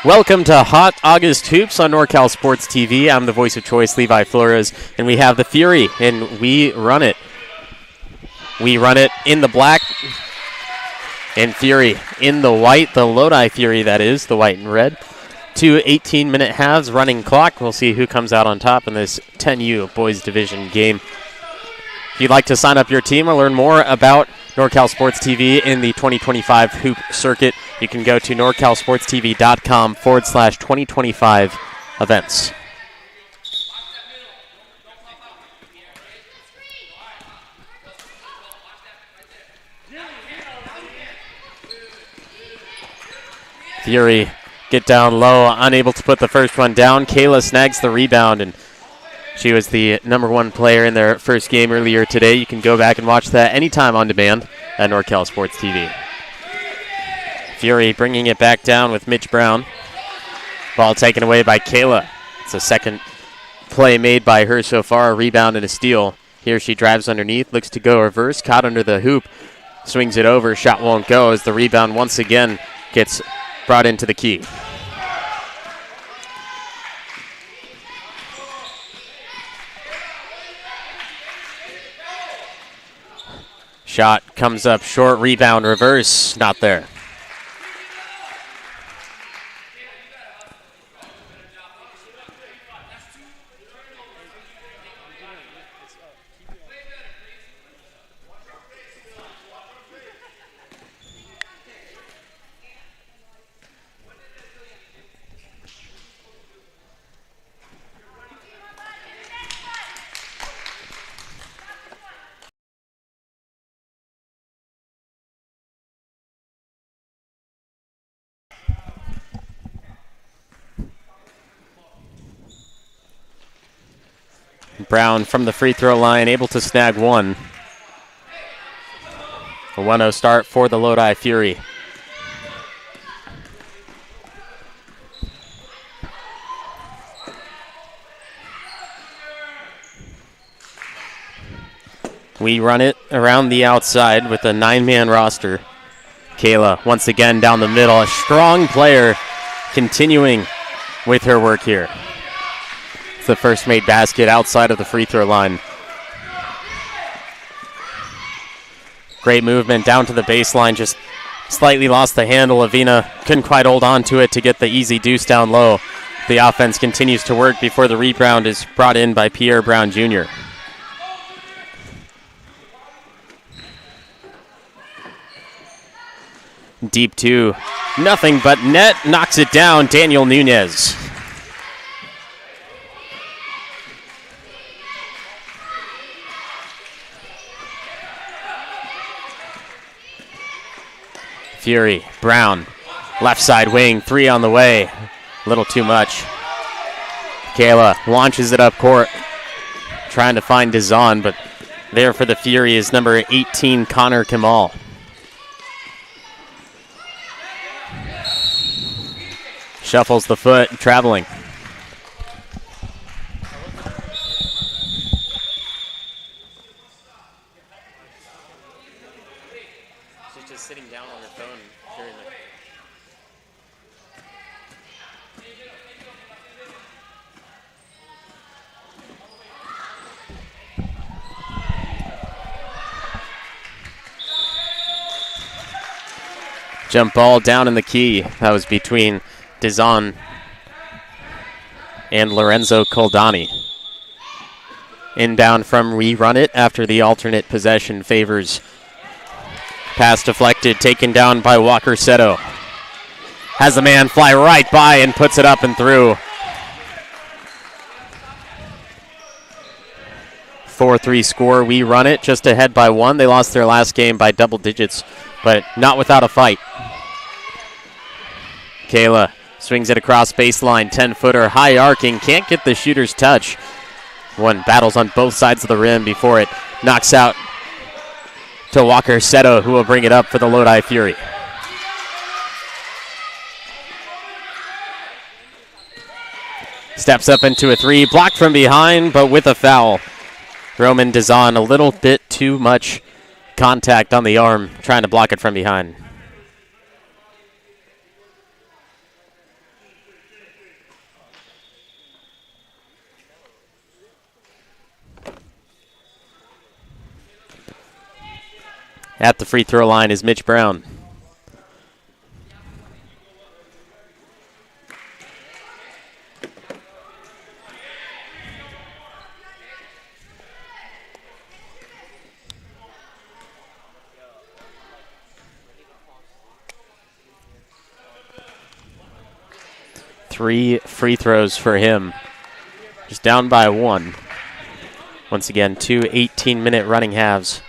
Welcome to Hot August Hoops on NorCal Sports TV. I'm the voice of choice, Levi Flores, and we have the Fury, and we run it. We run it in the black, and Fury in the white, the Lodi Fury, that is, the white and red. 2 18-minute halves, running clock. We'll see who comes out on top in this 10U Boys Division game. If you'd like to sign up your team or learn more about NorCal Sports TV in the 2025 Hoop Circuit, you can go to norcalsportstv.com/2025 events. Fury get down low, unable to put the first one down. Kayla snags the rebound, and she was the #1 player in their first game earlier today. You can go back and watch that anytime on demand at NorCal Sports TV. Fury bringing it back down with Mitch Brown. Ball taken away by Kayla. It's a second play made by her so far, a rebound and a steal. Here she drives underneath, looks to go reverse, caught under the hoop, swings it over, shot won't go as the rebound once again gets brought into the key. Shot comes up short, rebound, reverse, not there. Brown from the free throw line, able to snag one. A 1-0 start for the Lodi Fury. We run it around the outside with a 9-man roster. Kayla once again down the middle, a strong player continuing with her work here. The first made basket outside of the free throw line. Great movement down to the baseline, just slightly lost the handle. Avina couldn't quite hold on to it to get the easy deuce down low. The offense continues to work before the rebound is brought in by Pierre Brown Jr. Deep two, nothing but net, knocks it down, Daniel Nunez. Fury, Brown, left side wing, 3 on the way. A little too much. Kayla launches it up court, trying to find Dazan, but there for the Fury is number 18, Connor Kamal. Shuffles the foot, traveling. Jump ball down in the key. That was between Dazan and Lorenzo Coldani. Inbound from Rerun It after the alternate possession favors. Pass deflected, taken down by Walker Seto. Has the man fly right by and puts it up and through. 4-3 score. We run it just ahead by 1. They lost their last game by double digits, but not without a fight. Kayla swings it across baseline, 10-footer, high arcing, can't get the shooter's touch. One battles on both sides of the rim before it knocks out to Walker Seto, who will bring it up for the Lodi Fury. Steps up into a 3, blocked from behind, but with a foul. Roman Dazan, a little bit too much contact on the arm, trying to block it from behind. At the free throw line is Mitch Brown. Three free throws for him. Just down by one. Once again, 2 18-minute running halves.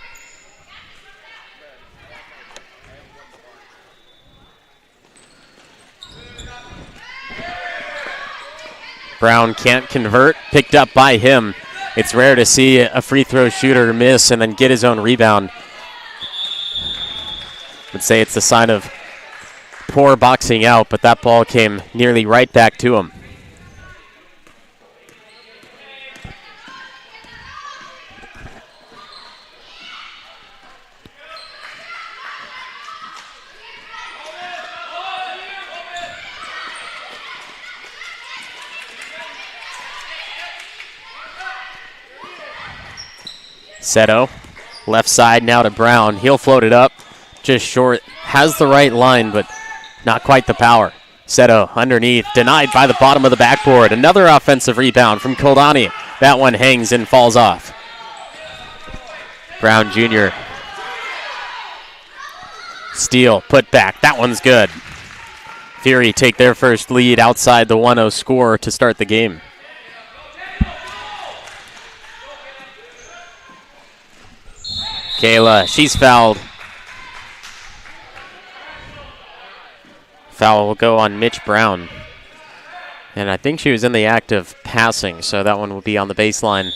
Brown can't convert, picked up by him. It's rare to see a free throw shooter miss and then get his own rebound. I'd say it's a sign of poor boxing out, but that ball came nearly right back to him. Seto, left side now to Brown. He'll float it up, just short. Has the right line, but not quite the power. Seto underneath, denied by the bottom of the backboard. Another offensive rebound from Koldani. That one hangs and falls off. Brown Jr. Steal, put back. That one's good. Fury take their first lead outside the 1-0 score to start the game. Kayla, she's fouled. Foul will go on Mitch Brown. And I think she was in the act of passing, so that one will be on the baseline.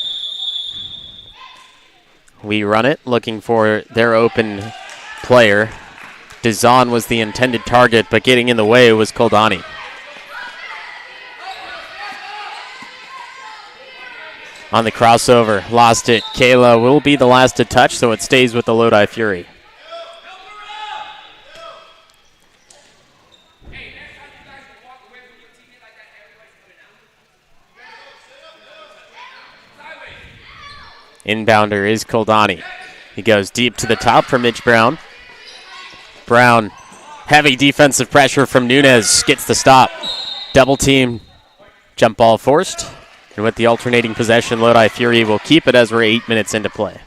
We run it, looking for their open player. Dizon was the intended target, but getting in the way was Koldani. On the crossover, lost it. Kayla will be the last to touch, so it stays with the Lodi Fury. Inbounder is Koldani. He goes deep to the top for Mitch Brown. Brown, heavy defensive pressure from Nunez, gets the stop. Double team, jump ball forced. And with the alternating possession, Lodi Fury will keep it as we're 8 minutes into play.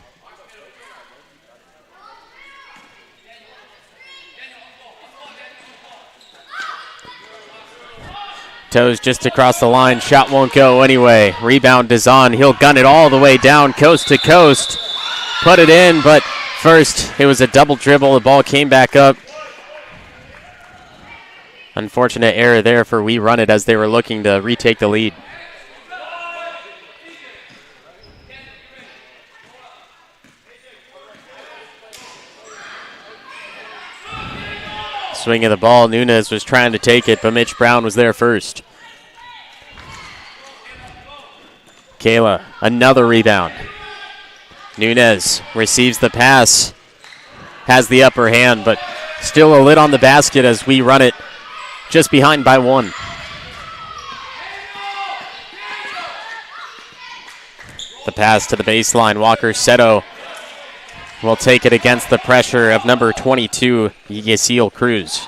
Toes just across the line. Shot won't go anyway. Rebound is on. He'll gun it all the way down coast to coast. Put it in, but first it was a double dribble. The ball came back up. Unfortunate error there for We Run It as they were looking to retake the lead. Swing of the ball, Nunez was trying to take it, but Mitch Brown was there first. Kayla, another rebound. Nunez receives the pass, has the upper hand, but still a lid on the basket as We Run It, just behind by one. The pass to the baseline, Walker Seto will take it against the pressure of number 22, Yasiel Cruz.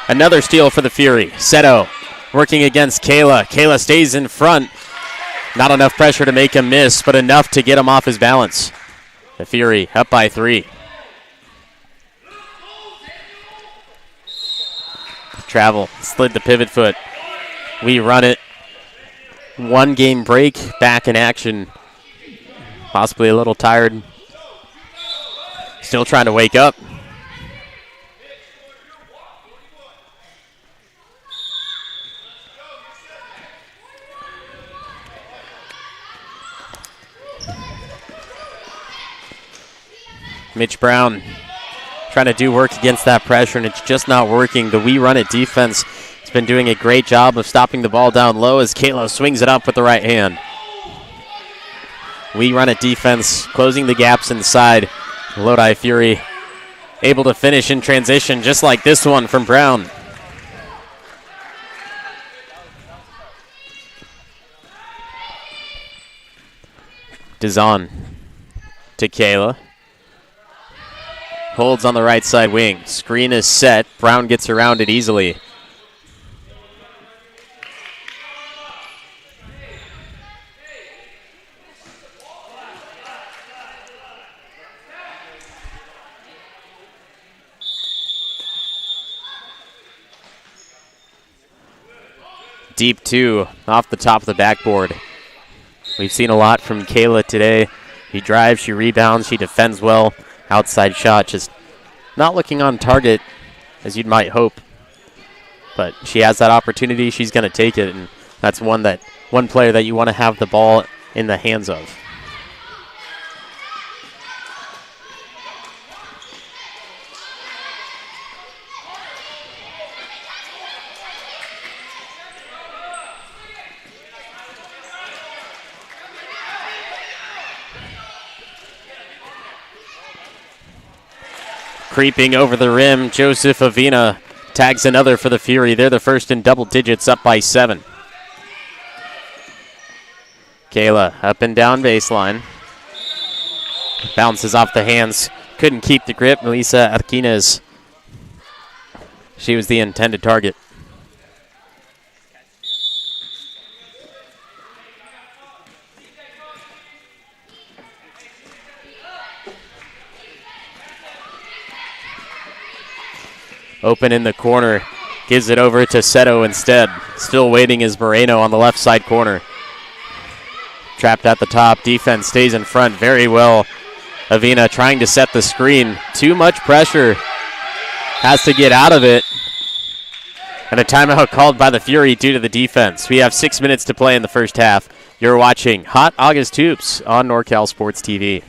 Another steal for the Fury. Seto working against Kayla. Kayla stays in front. Not enough pressure to make him miss, but enough to get him off his balance. The Fury up by 3. Travel, slid the pivot foot. We Run It. 1 game break, back in action. Possibly a little tired. Still trying to wake up. Mitch Brown trying to do work against that pressure, and it's just not working. The We Run It defense has been doing a great job of stopping the ball down low as Kayla swings it up with the right hand. We Run It defense closing the gaps inside. Lodi Fury able to finish in transition just like this one from Brown. Dizon to Kayla. Holds on the right side wing. Screen is set. Brown gets around it easily. Deep two off the top of the backboard. We've seen a lot from Kayla today. She drives, she rebounds, she defends well. Outside shot just not looking on target as you'd might hope. But she has that opportunity, she's going to take it, and that's one player that you want to have the ball in the hands of. Creeping over the rim, Joseph Avina tags another for the Fury. They're the first in double digits, up by 7. Kayla up and down baseline. Bounces off the hands. Couldn't keep the grip. Melissa Arquines. She was the intended target. Open in the corner. Gives it over to Seto instead. Still waiting is Moreno on the left side corner. Trapped at the top. Defense stays in front very well. Avina trying to set the screen. Too much pressure. Has to get out of it. And a timeout called by the Fury due to the defense. We have 6 minutes to play in the first half. You're watching Hot August Hoops on NorCal Sports TV.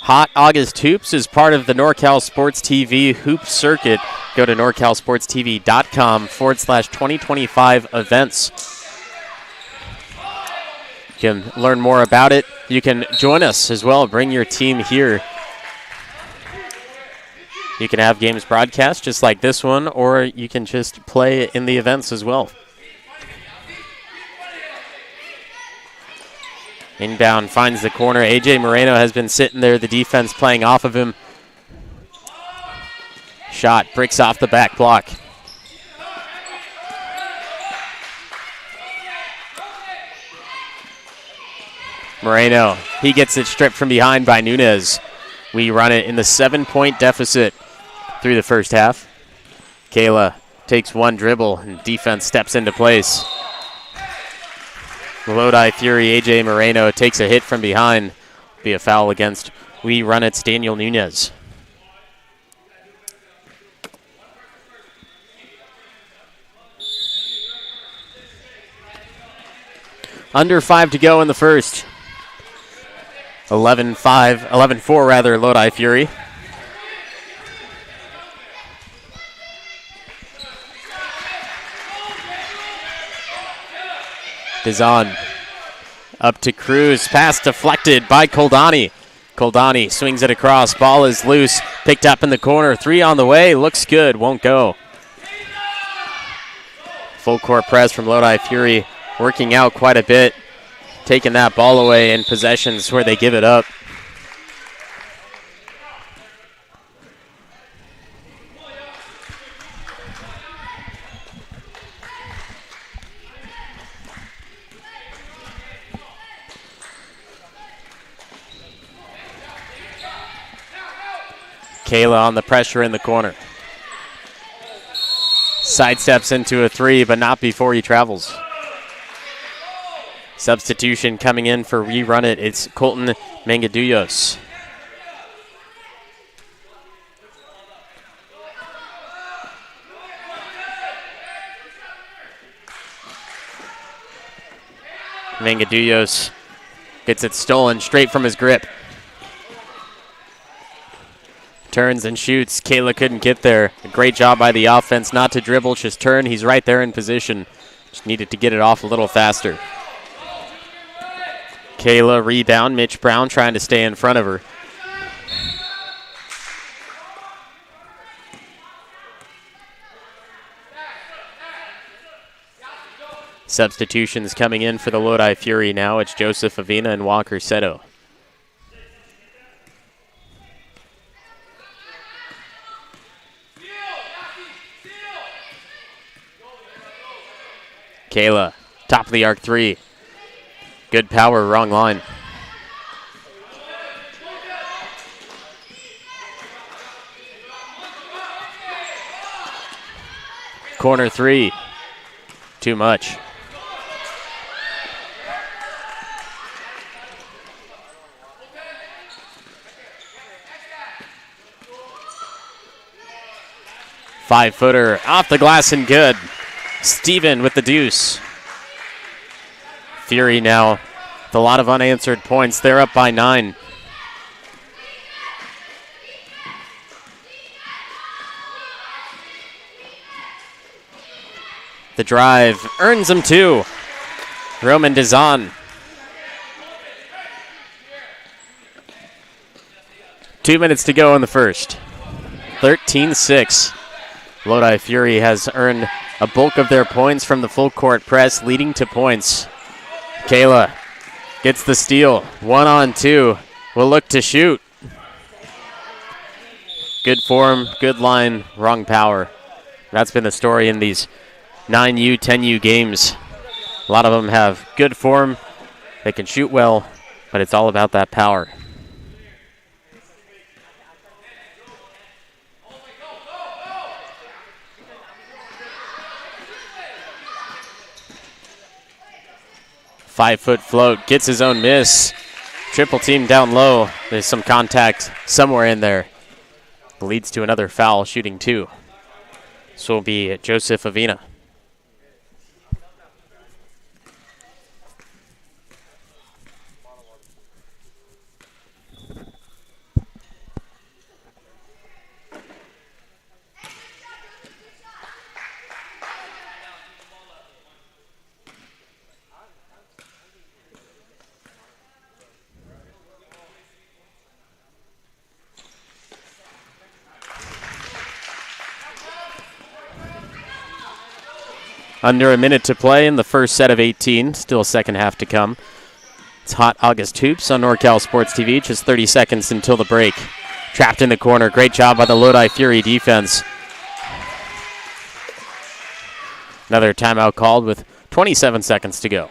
Hot August Hoops is part of the NorCal Sports TV Hoop Circuit. Go to norcalsportstv.com/2025 events. You can learn more about it. You can join us as well. Bring your team here. You can have games broadcast just like this one, or you can just play in the events as well. Inbound finds the corner. AJ Moreno has been sitting there. The defense playing off of him. Shot bricks off the back block. Moreno, he gets it stripped from behind by Nunez. We run it in the 7-point deficit through the first half. Kayla takes one dribble and defense steps into place. Lodi Fury, AJ Moreno takes a hit from behind. Be a foul against We Run It's Daniel Nunez. Under 5 to go in the first. 11-4 rather, Lodi Fury. Dizon up to Cruz. Pass deflected by Koldani. Koldani swings it across. Ball is loose. Picked up in the corner. 3 on the way. Looks good. Won't go. Full court press from Lodi Fury. Working out quite a bit. Taking that ball away in possessions where they give it up. Kayla on the pressure in the corner. Sidesteps into a three, but not before he travels. Substitution coming in for rerun it. It's Colton Mangaduyos. Mangaduyos gets it stolen straight from his grip. Turns and shoots. Kayla couldn't get there. A great job by the offense not to dribble, just turn. He's right there in position. Just needed to get it off a little faster. Kayla rebound. Mitch Brown trying to stay in front of her. Substitutions coming in for the Lodi Fury now. It's Joseph Avina and Walker Seto. Kayla, top of the arc three. Good power, wrong line. Corner three. Too much. Five-footer off the glass and good. Steven with the deuce. Fury now with a lot of unanswered points. They're up by 9. The drive earns them 2. Roman Dizan. 2 minutes to go in the first. 13-6. Lodi Fury has earned a bulk of their points from the full court press, leading to points. Kayla gets the steal. 1-on-2. Will look to shoot. Good form, good line, wrong power. That's been the story in these 9U, 10U games. A lot of them have good form. They can shoot well, but it's all about that power. Five-foot float, gets his own miss. Triple team down low. There's some contact somewhere in there. Leads to another foul, shooting 2. This will be Joseph Avina. Under a minute to play in the first set of 18. Still a second half to come. It's Hot August Hoops on NorCal Sports TV. Just 30 seconds until the break. Trapped in the corner. Great job by the Lodi Fury defense. Another timeout called with 27 seconds to go.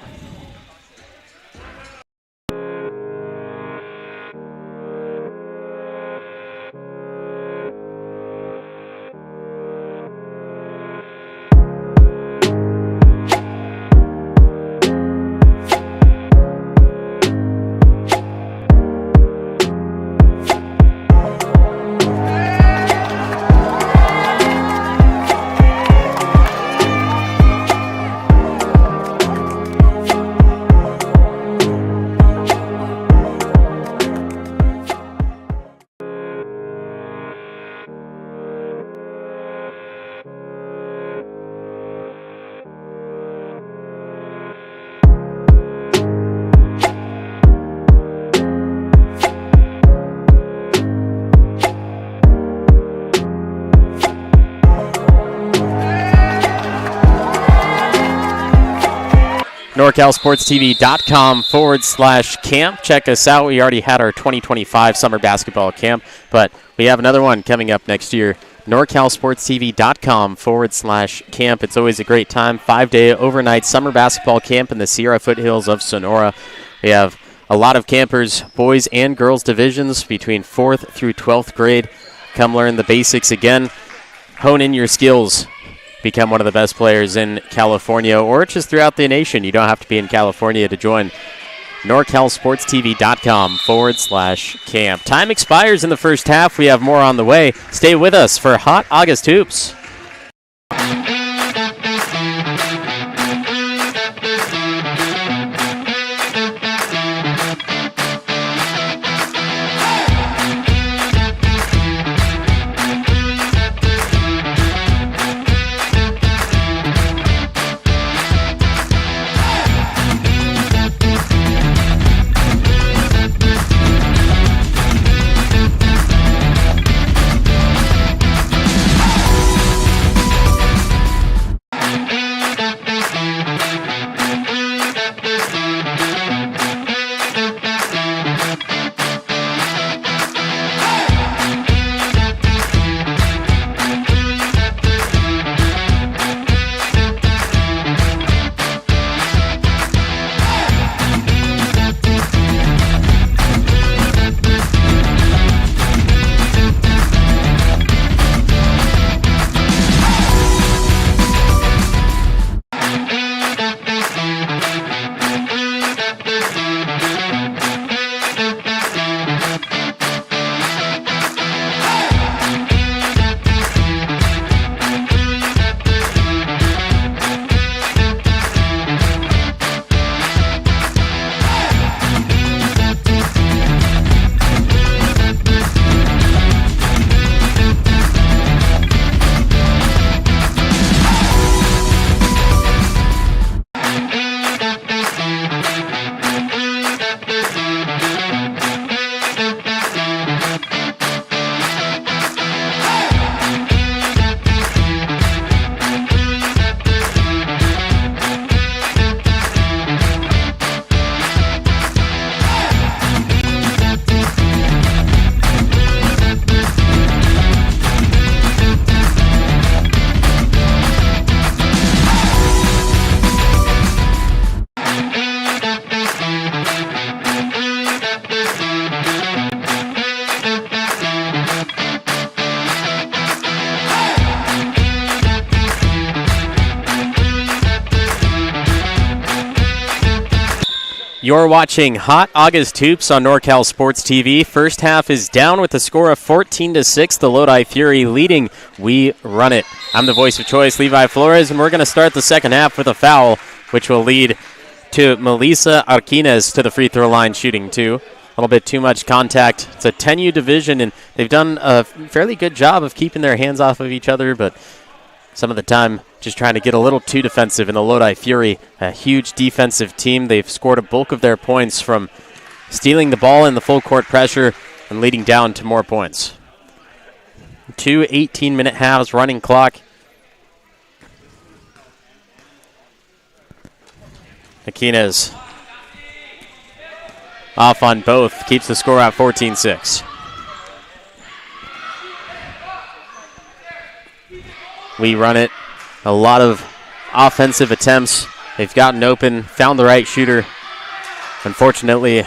NorCalSportsTV.com/camp. Check us out. We already had our 2025 summer basketball camp, but we have another one coming up next year. NorCalSportsTV.com/camp. It's always a great time. 5-day overnight summer basketball camp in the Sierra foothills of Sonora. We have a lot of campers, boys and girls divisions between 4th through 12th grade. Come learn the basics again. Hone in your skills. Become one of the best players in California or just throughout the nation. You don't have to be in California to join. NorCalSportsTV.com/camp. Time expires in the first half. We have more on the way. Stay with us for Hot August Hoops. You're watching Hot August Hoops on NorCal Sports TV. First half is down with a score of 14-6. The Lodi Fury leading. We run it. I'm the voice of choice, Levi Flores, and we're going to start the second half with a foul, which will lead to Melissa Arquines to the free throw line shooting two. A little bit too much contact. It's a 10U division, and they've done a fairly good job of keeping their hands off of each other, but some of the time just trying to get a little too defensive in the Lodi Fury. A huge defensive team. They've scored a bulk of their points from stealing the ball in the full court pressure and leading down to more points. 2 18-minute halves, running clock. Aquines off on both, keeps the score at 14-6. We run it. A lot of offensive attempts. They've gotten open, found the right shooter. Unfortunately,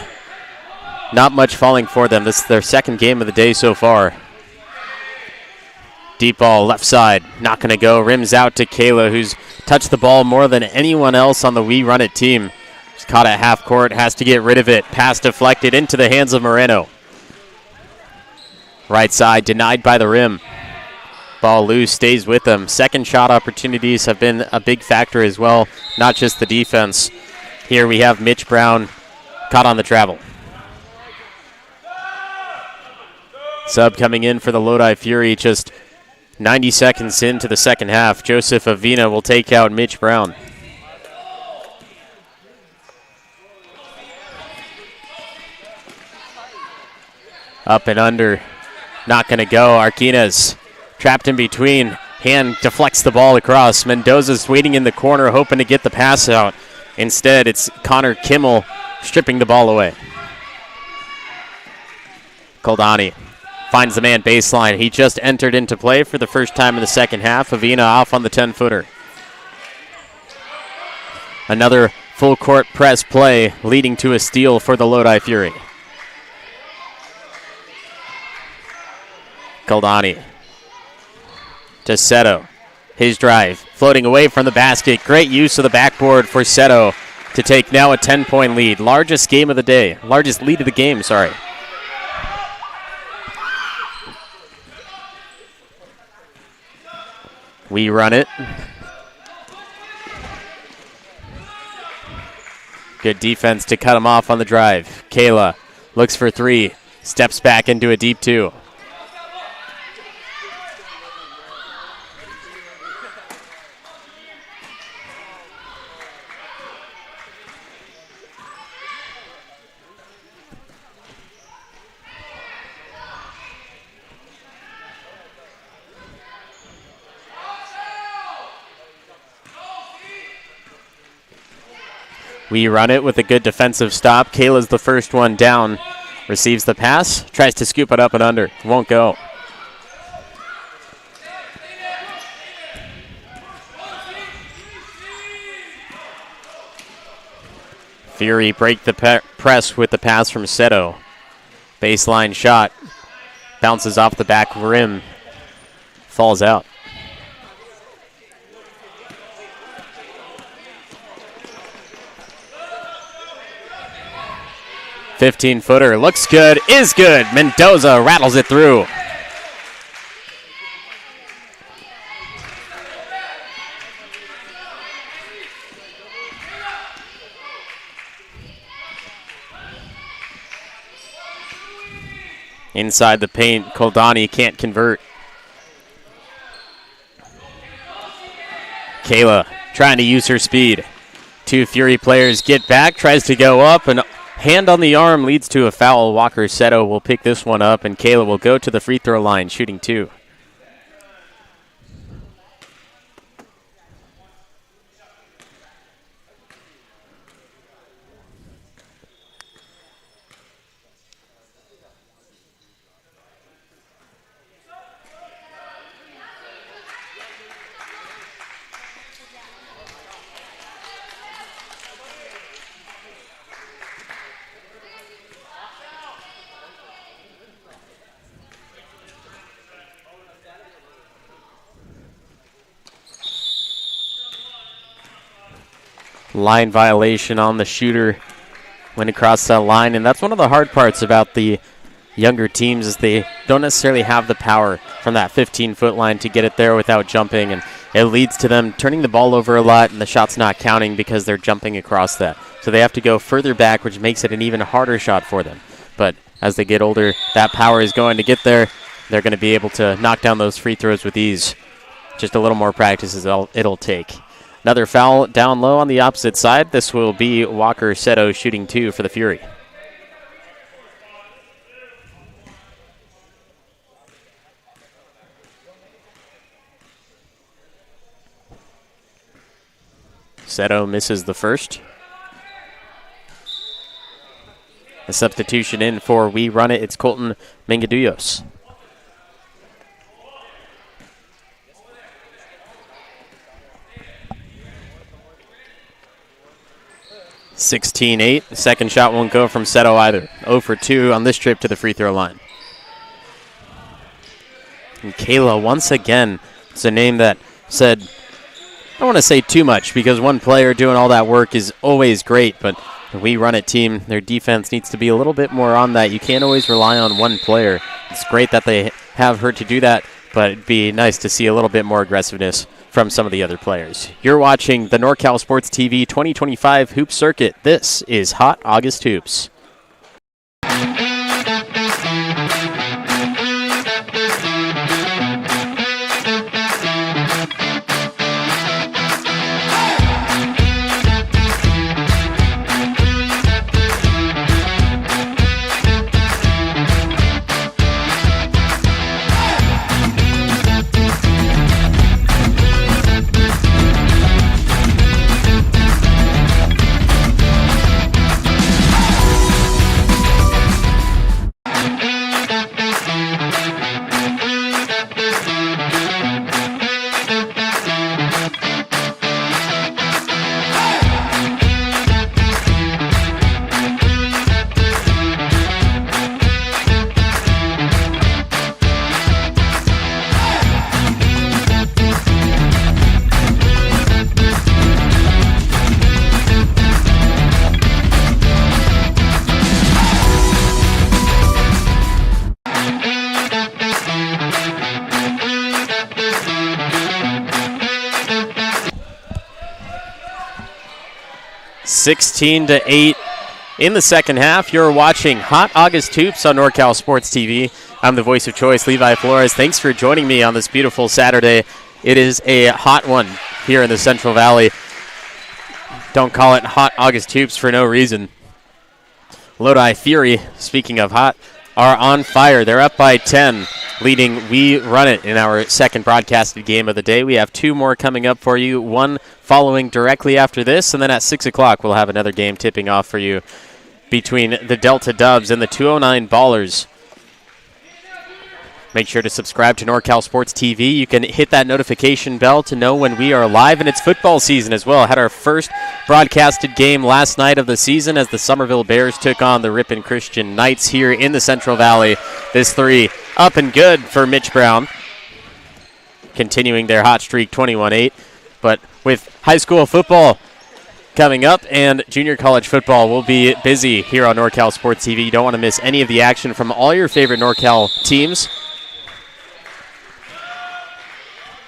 not much falling for them. This is their second game of the day so far. Deep ball, left side, not going to go. Rims out to Kayla, who's touched the ball more than anyone else on the We Run It team. She's caught at half court, has to get rid of it. Pass deflected into the hands of Moreno. Right side, denied by the rim. Ball loose, stays with them. Second shot opportunities have been a big factor as well, not just the defense. Here we have Mitch Brown caught on the travel. Sub coming in for the Lodi Fury, just 90 seconds into the second half. Joseph Avina will take out Mitch Brown. Up and under, not going to go. Arquines trapped in between. Hand deflects the ball across. Mendoza's waiting in the corner, hoping to get the pass out. Instead, it's Connor Kimmel stripping the ball away. Koldani finds the man baseline. He just entered into play for the first time in the second half. Avina off on the 10-footer. Another full court press play leading to a steal for the Lodi Fury. Goldani to Seto. His drive, floating away from the basket. Great use of the backboard for Seto to take now a 10-point lead. Largest lead of the game, sorry. We run it. Good defense to cut him off on the drive. Kayla looks for three, steps back into a deep two. We run it with a good defensive stop. Kayla's the first one down. Receives the pass. Tries to scoop it up and under. Won't go. Fury break the press with the pass from Seto. Baseline shot. Bounces off the back rim. Falls out. 15-footer, looks good, is good. Mendoza rattles it through. Inside the paint, Koldani can't convert. Kayla trying to use her speed. Two Fury players get back, tries to go up, and hand on the arm leads to a foul. Walker Seto will pick this one up, and Kayla will go to the free throw line, shooting two. Line violation on the shooter. Went across that line, and that's one of the hard parts about the younger teams is they don't necessarily have the power from that 15-foot line to get it there without jumping, and it leads to them turning the ball over a lot and the shot's not counting because they're jumping across that. So they have to go further back, which makes it an even harder shot for them. But as they get older, that power is going to get there. They're going to be able to knock down those free throws with ease. Just a little more practice is all it'll take. Another foul down low on the opposite side. This will be Walker Seto shooting two for the Fury. Seto misses the first. A substitution in for We Run It. It's Colton Mengaduyos. (16-8). The second shot won't go from Seto either. 0 for 2 on this trip to the free throw line. And Kayla, once again, it's a name that said, I don't want to say too much because one player doing all that work is always great, but We Run It team, their defense needs to be a little bit more on that. You can't always rely on one player. It's great that they have her to do that, but it'd be nice to see a little bit more aggressiveness from some of the other players. You're watching the NorCal Sports TV 2025 Hoop Circuit. This is Hot August Hoops. 16-8 in the second half. You're watching Hot August Hoops on NorCal Sports TV. I'm the voice of choice, Levi Flores. Thanks for joining me on this beautiful Saturday. It is a hot one here in the Central Valley. Don't call it Hot August Hoops for no reason. Lodi Fury, speaking of hot, are on fire. They're up by 10, leading We Run It in our second broadcasted game of the day. We have two more coming up for you, one following directly after this, and then at 6 o'clock we'll have another game tipping off for you between the Delta Dubs and the 209 Ballers. Make sure to subscribe to NorCal Sports TV. You can hit that notification bell to know when we are live, and it's football season as well. Had our first broadcasted game last night of the season as the Somerville Bears took on the Ripon Christian Knights here in the Central Valley. This three up and good for Mitch Brown, continuing their hot streak, 21-8. But with high school football coming up and junior college football, we'll be busy here on NorCal Sports TV. You don't want to miss any of the action from all your favorite NorCal teams.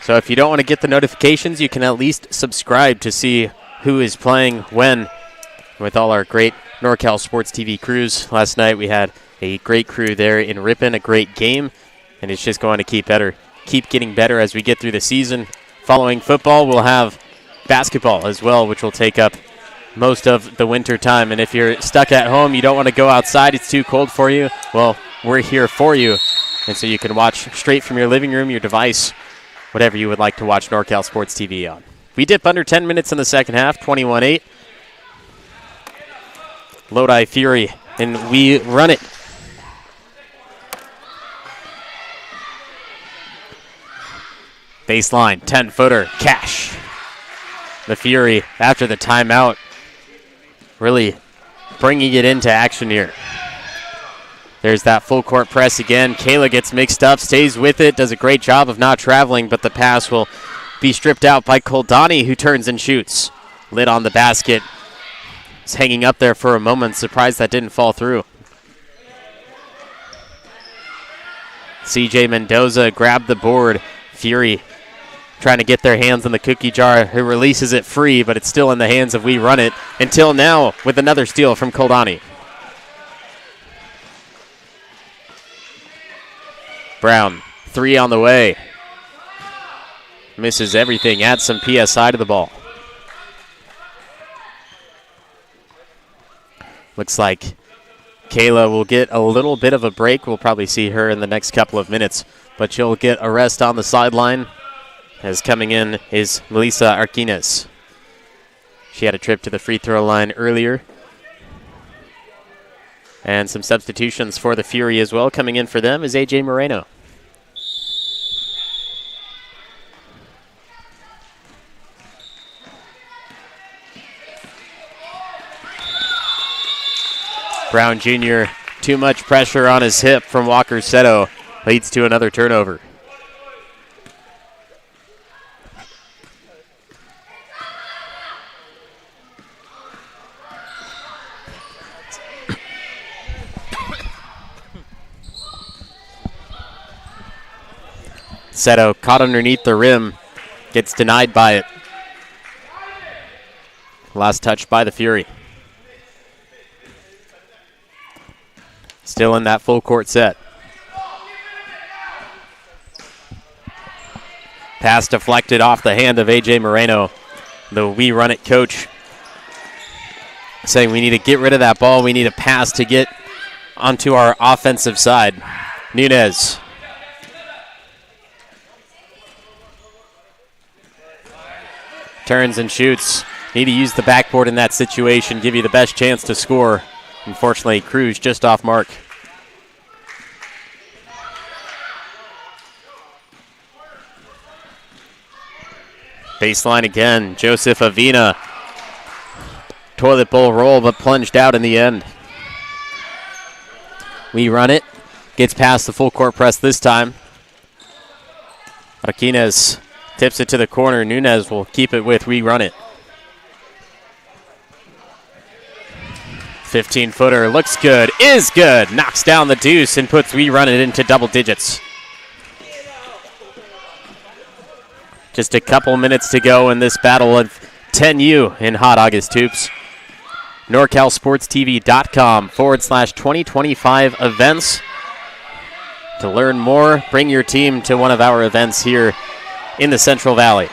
So if you don't want to get the notifications, you can at least subscribe to see who is playing when with all our great NorCal Sports TV crews. Last night we had a great crew there in Ripon, a great game, and it's just going to keep getting better as we get through the season. Following football, we'll have basketball as well, which will take up most of the winter time. And if you're stuck at home, you don't want to go outside, it's too cold for you, well, we're here for you. And so you can watch straight from your living room, your device, whatever you would like to watch NorCal Sports TV on. We dip under 10 minutes in the second half, 21-8. Lodi Fury, and We Run It. Baseline, 10-footer, Cash. The Fury, after the timeout, really bringing it into action here. There's that full court press again. Kayla gets mixed up, stays with it, does a great job of not traveling, but the pass will be stripped out by Koldani, who turns and shoots. Lid on the basket. It's hanging up there for a moment. Surprised that didn't fall through. CJ Mendoza grabbed the board. Fury trying to get their hands on the cookie jar. Who releases it free, but it's still in the hands of We Run It until now with another steal from Koldani. Brown, three on the way. Misses everything, adds some PSI to the ball. Looks like Kayla will get a little bit of a break. We'll probably see her in the next couple of minutes, but she'll get a rest on the sideline. As coming in is Melissa Arquines. She had a trip to the free throw line earlier. And some substitutions for the Fury as well. Coming in for them is AJ Moreno. Brown Jr., too much pressure on his hip from Walker Seto. Leads to another turnover. Seto caught underneath the rim, gets denied by it. Last touch by the Fury. Still in that full court set. Pass deflected off the hand of AJ Moreno, the We Run It coach, saying we need to get rid of that ball. We need a pass to get onto our offensive side. Nunez. Turns and shoots. Need to use the backboard in that situation, give you the best chance to score. Unfortunately, Cruz just off mark. Baseline again. Joseph Avina. Toilet bowl roll, but plunged out in the end. We Run It. Gets past the full court press this time. Arquines tips it to the corner. Nunez will keep it with We Run It. 15-footer looks good, is good. Knocks down the deuce and puts We Run It into double digits. Just a couple minutes to go in this battle of 10U in Hot August Hoops. NorCalSportsTV.com/2025 events. To learn more, bring your team to one of our events here in the Central Valley.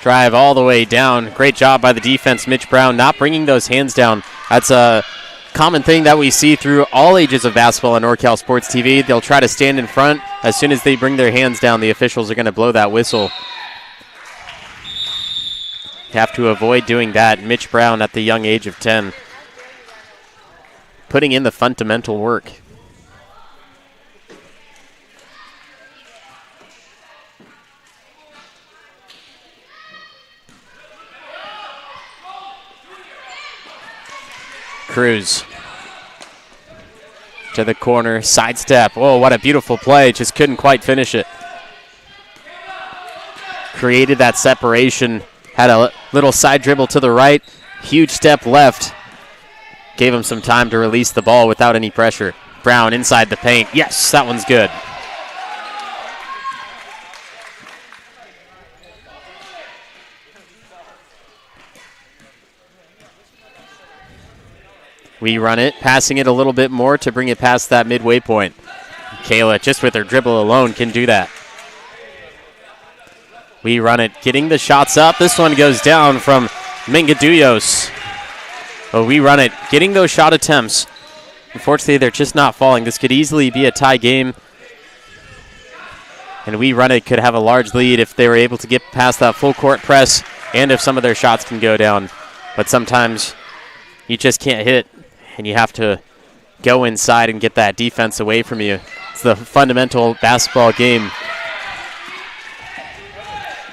Drive all the way down. Great job by the defense, Mitch Brown, not bringing those hands down. That's a common thing that we see through all ages of basketball on NorCal Sports TV. They'll try to stand in front. As soon as they bring their hands down, the officials are going to blow that whistle. Have to avoid doing that. Mitch Brown at the young age of 10, putting in the fundamental work. Cruz to the corner, sidestep. Oh, what a beautiful play. Just couldn't quite finish it. Created that separation. Had a little side dribble to the right. Huge step left. Gave him some time to release the ball without any pressure. Brown inside the paint. Yes, that one's good. We run it, passing it a little bit more to bring it past that midway point. Kayla, just with her dribble alone, can do that. We run it, getting the shots up. This one goes down from Mingaduyos. But we run it, getting those shot attempts. Unfortunately, they're just not falling. This could easily be a tie game. And we run it could have a large lead if they were able to get past that full court press and if some of their shots can go down. But sometimes you just can't hit, and you have to go inside and get that defense away from you. It's the fundamental basketball game.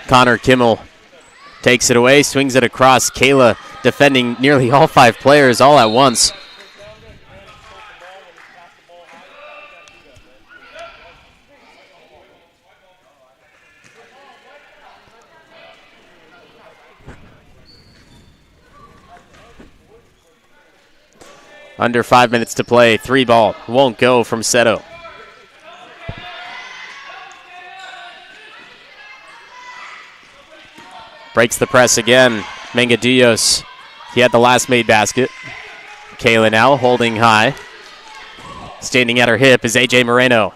Connor Kimmel takes it away, swings it across. Kayla defending nearly all 5 players all at once. Under 5 minutes to play. 3 ball. Won't go from Seto. Breaks the press again. Mangadillos. He had the last made basket. Kayla now holding high. Standing at her hip is AJ Moreno.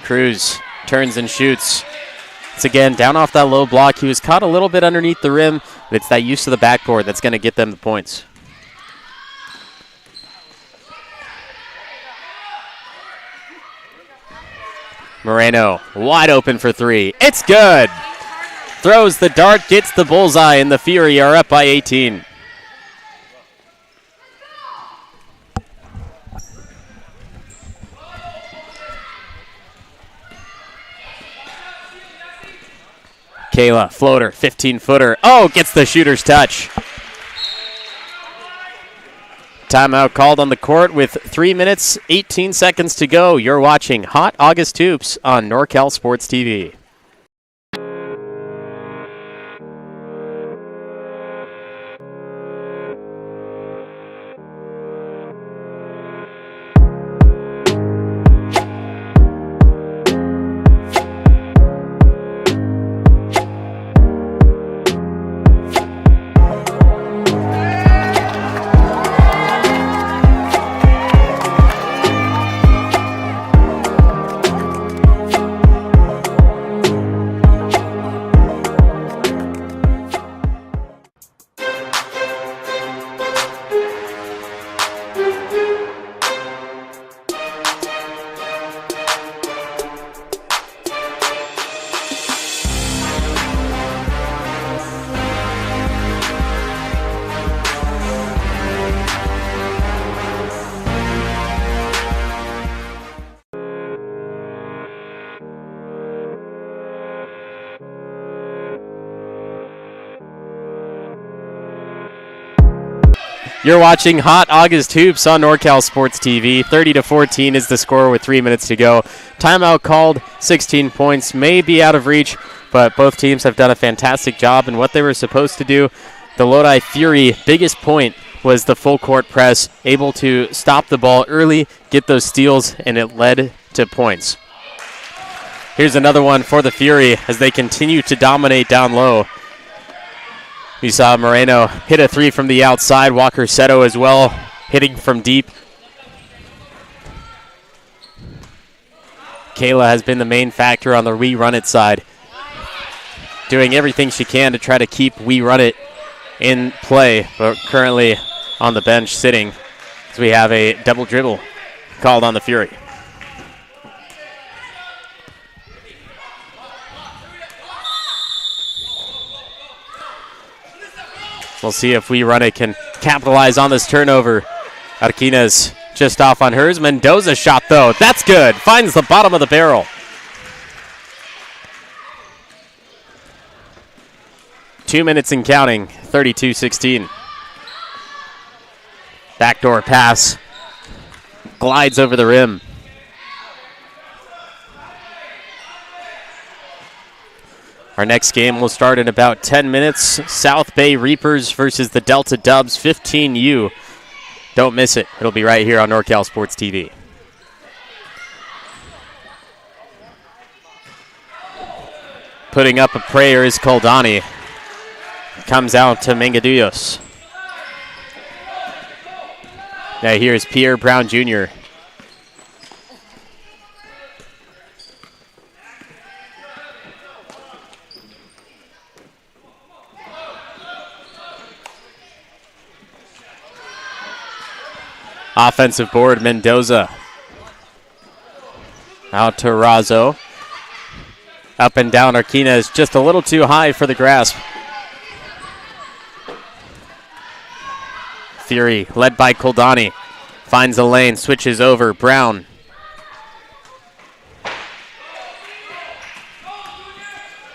Cruz turns and shoots. It's again down off that low block. He was caught a little bit underneath the rim, but it's that use of the backboard that's going to get them the points. Moreno wide open for 3. It's good. Throws the dart, gets the bullseye, and the Fury are up by 18. Kayla, floater, 15-footer. Oh, gets the shooter's touch. Timeout called on the court with 3 minutes, 18 seconds to go. You're watching Hot August Hoops on NorCal Sports TV. You're watching Hot August Hoops on NorCal Sports TV. 30-14 is the score with 3 minutes to go. Timeout called, 16 points, may be out of reach, but both teams have done a fantastic job in what they were supposed to do. The Lodi Fury, biggest point was the full court press, able to stop the ball early, get those steals, and it led to points. Here's another one for the Fury as they continue to dominate down low. We saw Moreno hit a three from the outside. Walker Seto as well, hitting from deep. Kayla has been the main factor on the We Run It side, doing everything she can to try to keep We Run It in play, but currently on the bench sitting as we have a double dribble called on the Fury. We'll see if We Run It can capitalize on this turnover. Arquines just off on hers. Mendoza shot, though. That's good. Finds the bottom of the barrel. 2 minutes and counting. 32-16. Backdoor pass. Glides over the rim. Our next game will start in about 10 minutes. South Bay Reapers versus the Delta Dubs 15U. Don't miss it. It'll be right here on NorCal Sports TV. Putting up a prayer is Koldani. Comes out to Mangaduyos. Now here's Pierre Brown Jr. Offensive board, Mendoza. Out to Razzo. Up and down, Arquines just a little too high for the grasp. Fury, led by Koldani. Finds a lane, switches over, Brown.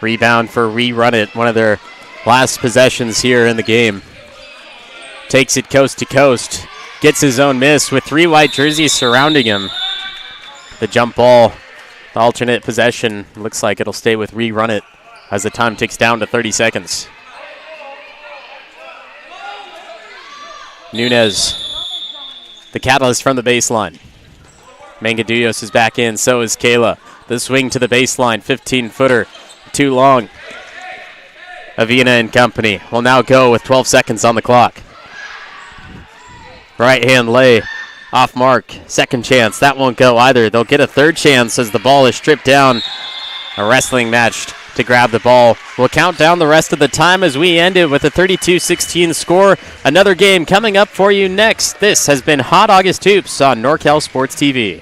Rebound for We Run It, one of their last possessions here in the game. Takes it coast to coast. Gets his own miss with three white jerseys surrounding him. The jump ball, the alternate possession, looks like it'll stay with We Run It as the time ticks down to 30 seconds. Nunez, the catalyst from the baseline. Mangaduyos is back in, so is Kayla. The swing to the baseline, 15-footer, too long. Avina and company will now go with 12 seconds on the clock. Right hand lay, off mark, second chance. That won't go either. They'll get a third chance as the ball is stripped down. A wrestling match to grab the ball. We'll count down the rest of the time as we end it with a 32-16 score. Another game coming up for you next. This has been Hot August Hoops on NorCal Sports TV.